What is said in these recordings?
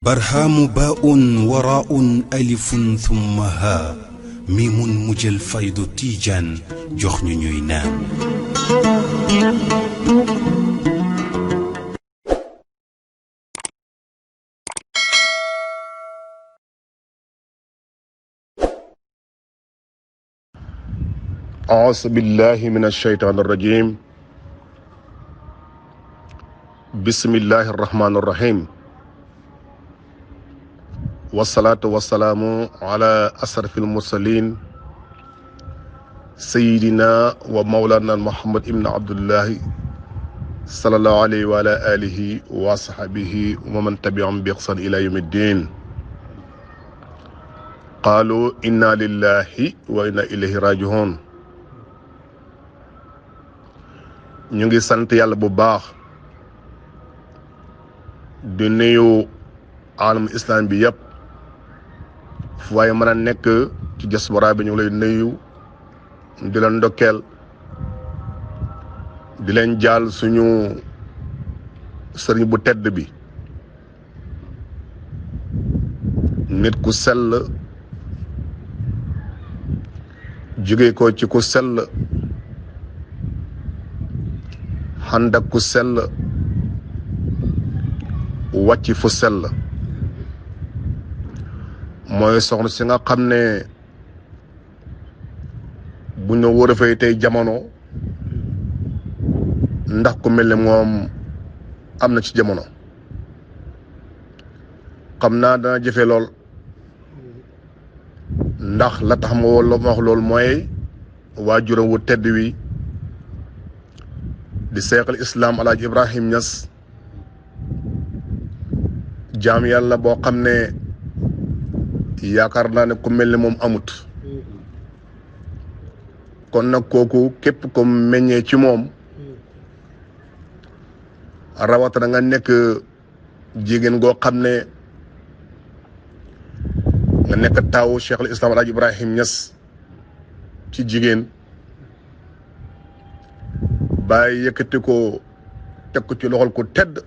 برهام باء وراء ألف ثم ها ميم مجل فيض تيجان جخن نينان أعوذ بالله من الشيطان الرجيم. بسم الله الرحمن الرحيم. والصلاة والسلام على أشرف المرسلين سيدنا ومولانا محمد ابن عبد الله صلى الله عليه وعلى آله وصحبه ومن تبعهم بإحسان إلى يوم الدين. قالوا إنا لله وإنا إليه راجعون. ñu ngi sant yàlla bu baax di nuyu alam islam bi yëpp fu waaye mën a nekk ci diaspora bi ñu ngi lay nuyu di leen ndokkeel di leen jaal suñu sëriñ bu tedd bi nit ku sell jóge ko ci ku sell ànd ak ku sell wàcc fu sell mooy soxna si nga xam ne bu ñu war a fay tey jamono ndax ku mel ne moom am na ci jamono xam naa dana jëfe lool ndax la tax ma wax lool mooy waajuram wu tedd wi di seexal islam alaaji Ibrahim Niass jaam yàlla boo xam ne yaakaar naa ne ku mel ne moom amut kon nag kooku képp ko meññee ci moom rawatana nga nekk jigéen goo xam ne nga nekk taawu seexal islam alaaji Ibrahim Niass ci jigéen bàyyi yëkkati ko teg ko ci loxol ku tedd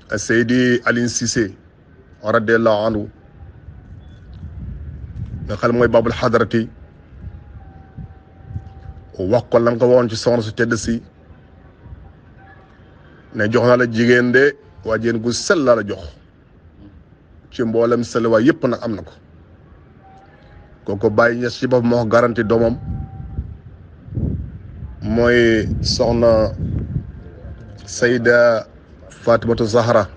Seydi Aline Cissé radiyallahu anhu nga xam mooy babul xadarati wax ko lam ko woon ci soxna su tedd si ne jox naa la jigéen de waa jigéen gu sell la jox ci mboolem sell waa yëpp nag am na ko kooku bàyyi ñes ci bopp moo ko garanti doomam mooy soxna Sayda Fatimatu Zahra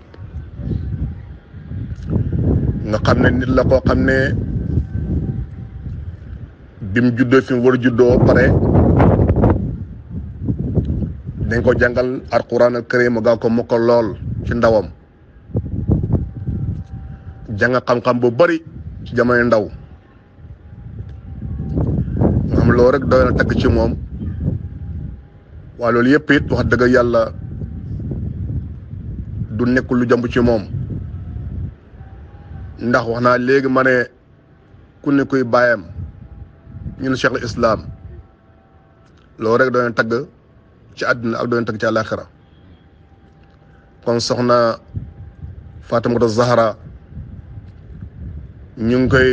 nga xam ne nit la koo xam ne bim juddoo fi mu war a juddoo pare dañ ko jàngal alquran al karim gaa ko mokkal lool ci ndawam jàng xam-xam bu bari ci jamono ndaw nga xam loolu rek doy na tagg ci moom waaye loolu yëpp it wax dëgg yàlla du nekkul lu jàmb ci moom ndax wax naa léegi ma ne ku ne kuy bàyyam ñun cheikh al islam loolu rek doon tagg ci àddina ak doon tagg ci àllaaxira kon soxna Fatimata Zahra ñu ngi koy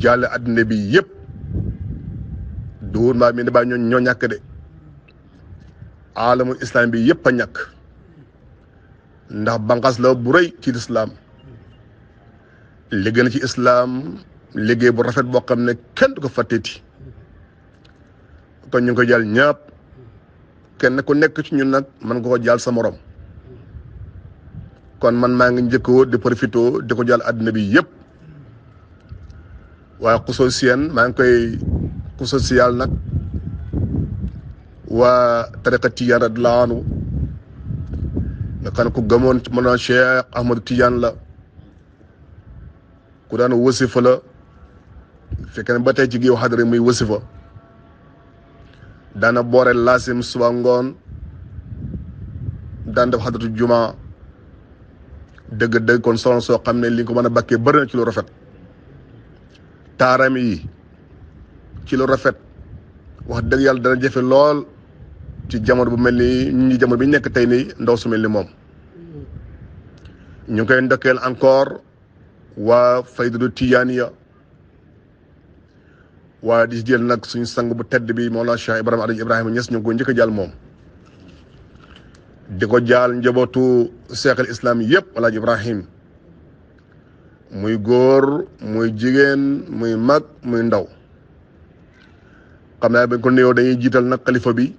jaale àddina bi yëpp duur mbaa mi ne baa ñoo ñàkk de alamul islam bi yëpp a ñàkk ndax banqaas la bu rëy ci lislaam liggéey na ci islam liggéey bu rafet boo xam ne kenn du ko fàtteeti kon ñu ngi ko jàll ñëpp kenn ku nekk ci ñun nag man nga ko jàll sa morom kon man maa ngi njëkkoo di profité di ko jàll àddina bi yëpp waaye xusoo seen maa ngi koy xusoo siyal nag waa tariqa Tijaan radiyallaahu anhu nga xam ne ku gëmoon ci mën a Cheikh Ahmadou Tidiane la ku daan wasifa la fekk ne ba tey ci géew xadara muy wasifa daana boore laasim suba ngoon daan def xadratu juma dëgg-dëgg kon soxna soo xam ne li nga ko mën a bakkee bëri na ci lu rafet taaram yi ci lu rafet wax dëgg yàlla dana jafe lool ci jamono bu mel ni ñi jamono bi nekk tey nii ndaw su mel ni moom ñu ngi koy ndokkeel encore waa faydatu tijaaniya waaye di jël nag suñu sang bu tedd bi Mawlana Cheikh Ibrahima Niass ñu ngi ko njëkk a jàll moom di ko jaal njabootu Cheikh al Islam yëpp Alaaji Ibrahim muy góor muy jigéen muy mag muy ndaw xam naa bañ ko nuyoo dañuy jiital nag xalifa bi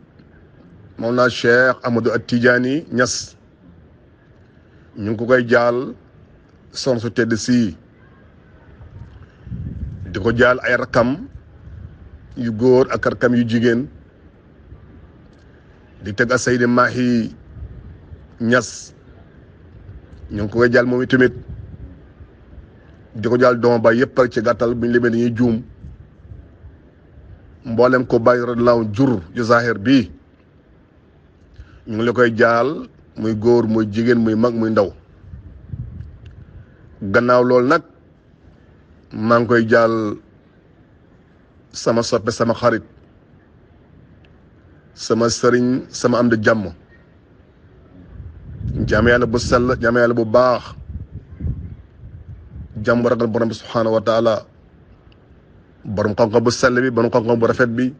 Mawlana Cheikh Ahmadou At-Tidiane Niass ñu ngi ko koy jaal son su tedd si di ko jaal ay rakam yu góor ak rakam yu jigéen di teg a Seydi Mahi Niass ñu ngi ko koy jaal moom itamit di ko jaal doom ba yëpp rek ci gàttal bu ñu limee dañuy juum mboolem ko bàyyi radiyallaahu jur ju zahir bi ñu ngi la koy jaal muy góor muy jigéen muy mag muy ndaw gannaaw loolu nag maa ngi koy jaal sama soppe sama xarit sama sëriñ sama am di jàmm jàmm yàlla bu sell jàmm yàlla bu baax jàmm bu ragal borom bi subhaanahu wa taala borom xam-xam bu sell bi borom xam-xam bu rafet bi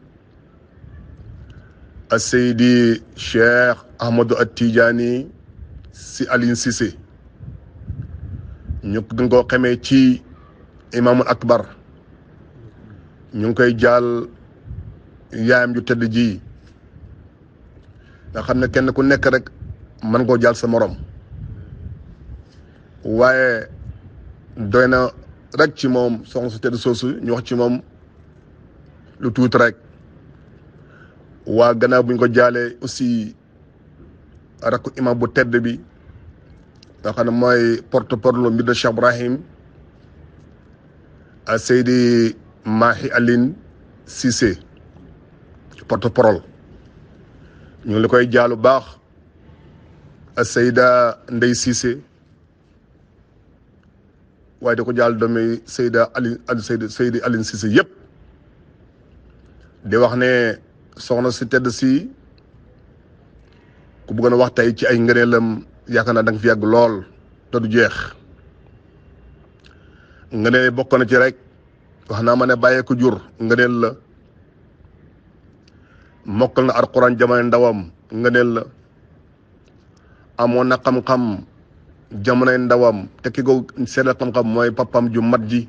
a Seydi Cheikh Ahmadou At-Tidiane Sy Aline Cissé ñu gën koo xamee ci imaamul akbar ñu ngi koy jaal yaayam ju tëdd ji nga xam ne kenn ku nekk rek mën koo jaal sa morom waaye doy na rek ci moom soxna su tëdd soosu ñu wax ci moom lu tuuti rek waa gannaaw bu ñu ko jaalee aussi rakku imam bu tedd bi nga xam ne mooy porte-parole mbir de Cheikh Ibrahim a Seydi Mahi Aline Cissé porte-parole ñu ngi la koy jaalu baax a Seyda Ndey Cissé waaye di ko jaal doomi Seyda Seydi Aline Cissé yëpp di wax ne soxna si tedd si ku bëggoon a wax tey ci ay ngëneelam yaakaar naa da nga fi yàgg lool te du jeex ngëneel bokk na ci rek wax naa ma ne bàyyee ko jur ngëneel la mokkal na alquran jamono ndawam ngëneel la amoon na xam-xam jamonoy ndawam te ki ko seedal xam-xam mooy papam ju mat ji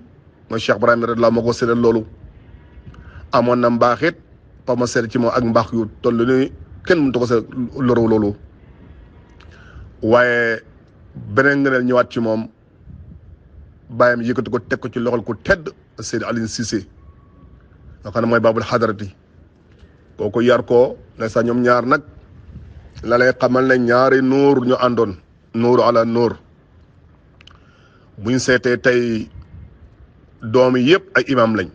mooy Cheikh Ibrahima radiyallaahu moo ko seedal loolu amoon na mbaaxit papa ma seet ci moom ak mbaax yu toll ni kenn mënut ko seet loru loolu waaye beneen ngëneel ñëwaat ci moom bàyyam yëkkati ko teg ko ci loxol ku tedd Seydi Aline Cissé nga xam ne mooy baabul xadarati kooku yar ko ne sax ñoom ñaar nag la lay xamal ne ñaari nuur ñu àndoon nuuru ala nuur buñ seetee tey doom yi yëpp ay imam lañ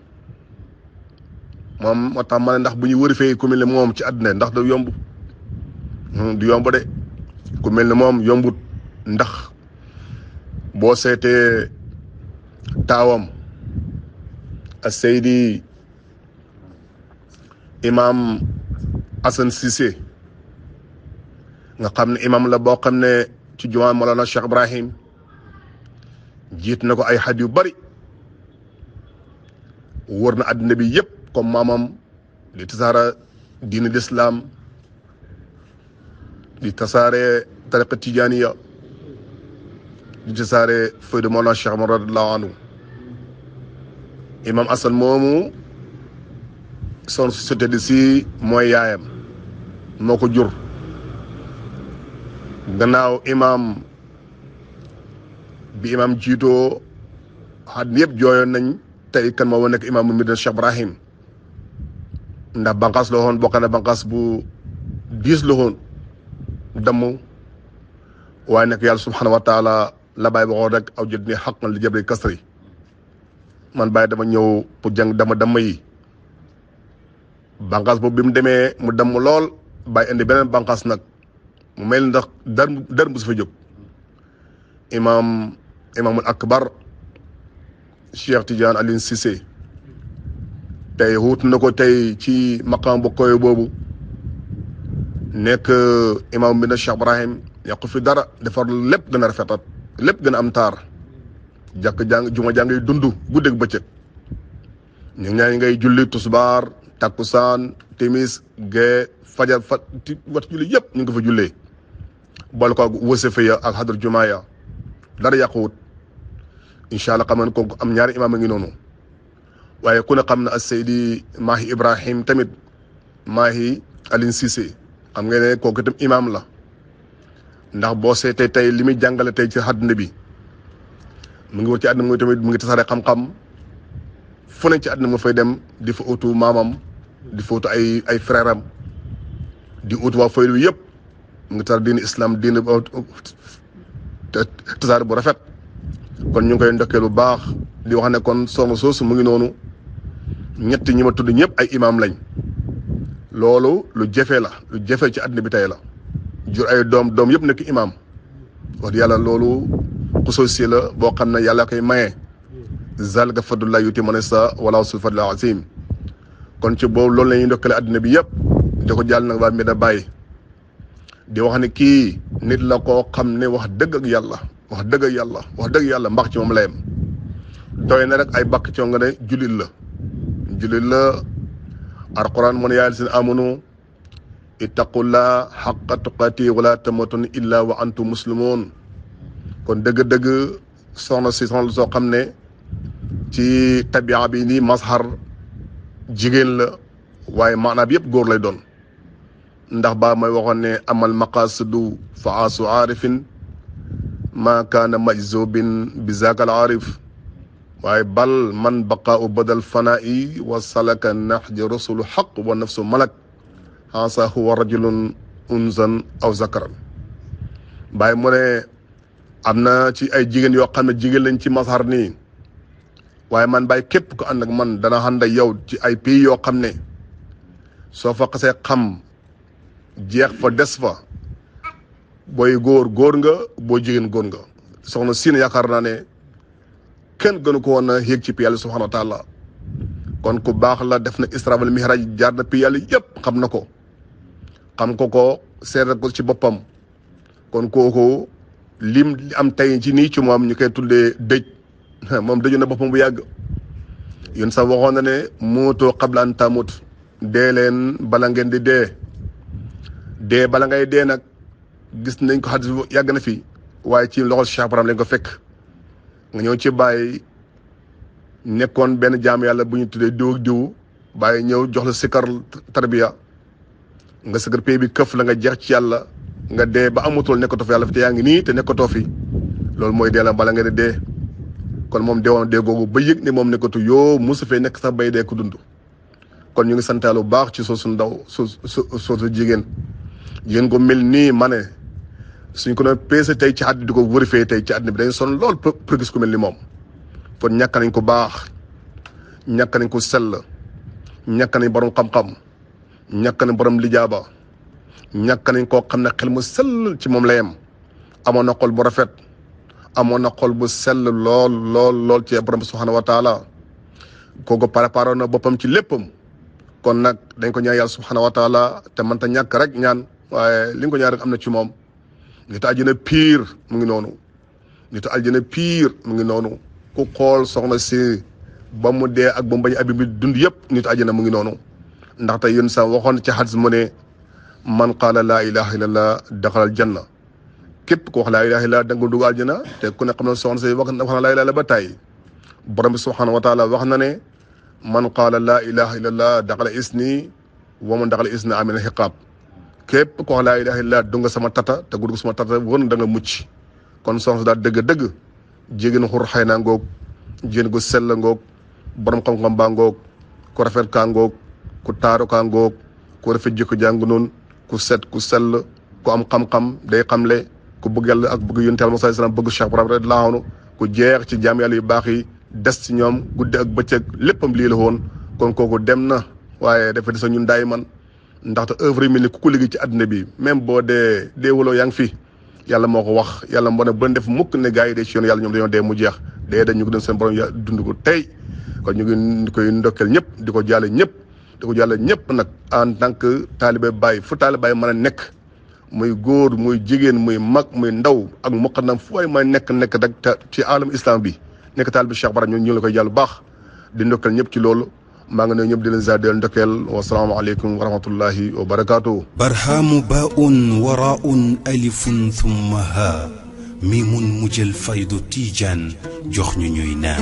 moom moo tax ma ne ndax bu ñu wërifee ku mel ne moom ci àddina ndax du yomb du yomb de ku mel ne moom yombut ndax boo seetee taawam a Seydi imam Assane Cissé nga xam ne imam la boo xam ne ci jumaa Mawlana Cheikh Ibrahim jiit na ko ay xat yu bari wër na àddina bi yëpp comme maamam di tasaara diine l'islam di tasaare tariqa tijaniya di tasaare fayda Mawlana Cheikh Umar radiyallahu anhu imam Assane moomu son société di si mooy yaayam moo ko jur gannaaw imam bi imam jiitoo xat yëpp jooyoon nañ tey kan moo nekk imam mu Medina Cheikh Ibrahim ndax banqaas la woon bokk na banqaas bu diis la woon damm waaye nag yàlla subhanahu wa taala la bàyyi waxoon rek aw jët ni xaqan li jabri kasri man bàyyi dama ñëw pour jàng damm yi banqaas boobu bi mu demee mu damm lool bàyyi indi beneen banqaas nag mu mel ndax dar bu su fa jóg imaamul akbar Cheikh Tidiane Aline Cissé tey wut na ko tey ci maqaam bu koy boobu nekk imam bi na Cheikh Ibrahim yàqu fi dara defar lépp gën a rafetat lépp gën a am taar jàkk jàng juma jàngay dund guddeeg bëccëg ñu ñaa ngay julli tusbaar takkusaan timis gee fajar wat julli yëpp ñu ngi ko fa jullee boole ko wasifa ya ak xadar jumaa ya dara yàquwut incha allah xam nga kooku am ñaari imaam a ngi noonu waaye ku ne xam na as Seydi Mahi Ibrahim tamit Mahi Aline Cissé xam nga ne kooku itam imaam la ndax boo seetee tey li muy jàngale tey ci àdduna bi mu ngi wër ci àdduna bi tamit mu ngi tasaare xam-xam fu ne ci àdduna mu fay dem di fa utu maamam di fa utu ay frère am di utu waa faydu yëpp mu ngi tar diine islam diine tasaare bu rafet kon ñu ngi koy ndokkee lu baax di wax ne kon soxna soosu mu ngi noonu ñett ñi ma tudd ñëpp ay imaam lañ loolu lu jafe la lu jafe ci àdduna bi tey la jur ay doom yëpp nekk imaam wax di yàlla loolu xusuusi la boo xam ne yàlla koy maye zalika fadlullah yuti man yasha wala sul fadlil azim kon ci boobu loolu la ñuy ndokkale àdduna bi yëpp di ko jàll nag waa Medina Baye di wax ne kii nit la koo xam ne wax dëgg ak yàlla wax dëgg yàlla mbax ci moom la yem doy na rek ay bakk ci nga ne jullit la alquran mu ne yaa allazina amanu ittaqullaha haqqa tuqati wala tamutunna illa wa antum muslimun kon dëgg-dëgg soxna soo xam ne ci tabia bi nii mazhar jigéen la waaye maanaam yëpp góor lay doon ndax ba may waxoon ne amal maqasidu fa asu aarifin ma kaana majzubin bi zaakal aarif waaye bal man baqaau badal fanaa'i wa salaka naxji rasulu xaq wa nafsu malak xansa huwa rajulun unzan aw zakaran bàyyi mu ne am na ci ay jigéen yoo xam ne jigéen lañ ci masar nii waaye man bàyyi képp ko ànd ak man dana ànd ak yow ci ay pays yoo xam ne soo fa xasee xam jeex fa des fa booy góor nga boo jigéen góor nga soxna siin yaakaar naa ne kenn gënu ko woon a yéeg ci pi yàlla subhanahu wa taala kon ku baax la def na isra wal mihraj jaar na pi yàlla yëpp xam na ko seetal ko ci boppam kon kooku lim am tey ci nii ci moom ñu koy tuddee dëj moom dëju na boppam bu yàgg yéen sax waxoon na ne mootoo qabla an tamut dee leen bala ngeen di dee bala ngay dee nag gis nañ ko xadis yàgg na fi waaye ci loxol Cheikh Baram lañ ko fekk nga ñëw ci bàyyi nekkoon benn jaam yàlla bu ñu tuddee diw ak diw bàyyi ñëw jox la sikkar tarbiya nga sikkar pay bi këf la nga jeex ci yàlla nga dee ba amatul nekkatoo fi yàlla fi te yaa ngi nii te nekkatoo fi loolu mooy dee la bala nga di dee kon moom deewoon dee googu ba yëg ne moom nekkatu yoo mosu fee nekk sax bay dee ko dund kon ñu ngi santaal bu baax ci soosu ndaw soosu jigéen ko mel nii ma ne suñ ko doon peese tey ci àddina di ko vérifier tey ci àddina bi dañ son lool pour gis ku mel ni moom kon ñàkk nañ ko baax ñàkk nañ ko sell ñàkk nañ borom xam-xam ñàkk nañ borom lijaaba ñàkk nañ koo xam ne xel mu sell ci moom la yem amoon na xol bu rafet amoon na xol bu sell lool ci borom bi subhanahu wa taala kooku préparé na boppam ci léppam kon nag dañ ko ñaan yàlla subhanahu wa taala te mënta ñàkk rek ñaan waaye li nga ko ñaan rek am na ci moom nitu àjjana pire mu ngi noonu nitu àjjana pire mu ngi noonu ku xool soxna si ba mu dee ak ba mu bañ abi bi dund yëpp nitu àjjana mu ngi noonu ndaxte yéen sa waxoon ci xadis mu ne man qaala laa ilaha illallah daxalal janna képp ku wax laa ilaha illallah da nga dugg àjjana te ku ne xam ne soxna si wax na laa ilaha illallah ba tàyyi borom bi subhanahu wa taala wax na ne man qaala laa ilaha illallah daxala isni wa man daxala isni amina xiqaab képp ko wax laa ilaha illallah du nga sama tata te gu dugg sama tata wër na da nga mucc kon soxna si daal dëgg jigéen xur xëy naa ngoog jigéen gu sell ngoog borom xam-xam baa ngoog ku rafet kaa ngoog ku taaru kaa ngoog ku rafet jikko jàng noonu ku set ku sell ku am xam-xam day xamle ku bëgg yàlla ak bëgg yonent Yàlla sallallahu alayhi wasallam bëgg Cheikh Ibrahima radiyallahu anhu ku jeex ci jaam yàlla yu baax yi des ci ñoom guddi ak bëccëg léppam lii la woon kon kooku dem na waaye dafa des ñun daay man ndaxte œuvre yi mel ni ku ko liggéey ci àddina bi même boo dee wuloo yaa ngi fi yàlla moo ko wax yàlla moo ne bu def mukk ne gars yi dee ci yoon yàlla ñoom dañoo dee mu jeex dee dañ ñu ko dem seen borom dund ko tey kon ñu ngi koy ndokkeel ñëpp di ko jàlle ñëpp nag en tant que taalibe Baay fu taalibe Baay mën a nekk muy góor muy jigéen muy mag muy ndaw ak muqaddam fu waay may nekk rek ci alam islam bi nekk taal bi Cheikh Bara ñu la koy jàll baax di ndokkal ñëpp ci loolu maa ngi ne ñëpp di leen zaadeel ndokkeel wa salaamu aleykum wa rahmatullahi wa barakaatuhu. barhaamu baa'un waraa'un alifun thumma haa miimun mujjal faydu tiijaan jox ñu ñuy naan.